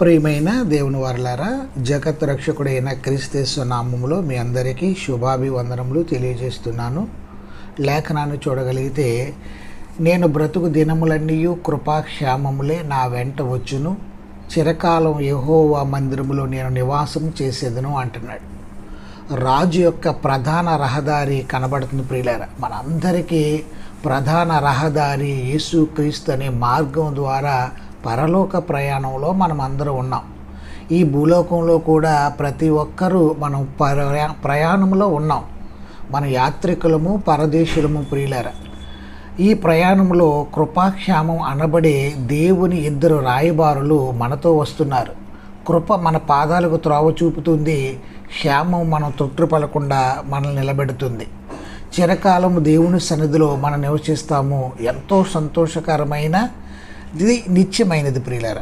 ప్రియమైన దేవుని వారలారా, జగత్ రక్షకుడైన క్రీస్తు నామములో మీ అందరికీ శుభాభివందనములు తెలియజేస్తున్నాను. లేఖనాన్ని చూడగలిగితే, నేను బ్రతుకు దినములన్నీ కృపాక్షేమములే నా వెంట వచ్చును, చిరకాలం యెహోవా మందిరములో నేను నివాసం చేసేదను అంటున్నాడు. రాజు యొక్క ప్రధాన రహదారి కనబడుతుంది ప్రియులారా. మనందరికీ ప్రధాన రహదారి యేసుక్రీస్తు అనే మార్గం ద్వారా పరలోక ప్రయాణంలో మనం అందరూ ఉన్నాం. ఈ భూలోకంలో కూడా ప్రతి ఒక్కరూ మనం ప్రయాణంలో ఉన్నాం. మన యాత్రికులము, పరదేశులము ప్రియులారా. ఈ ప్రయాణంలో కృపాక్షేమం అనబడే దేవుని ఇద్దరు రాయబారులు మనతో వస్తున్నారు. కృప మన పాదాలకు త్రోవ చూపుతుంది, క్షేమం మనం తొట్టుపడకుండా మనల్ని నిలబెడుతుంది. చిరకాలము దేవుని సన్నిధిలో మనం నివసిస్తాము. ఎంతో సంతోషకరమైన, ఇది నిత్యమైనది ప్రియులారా.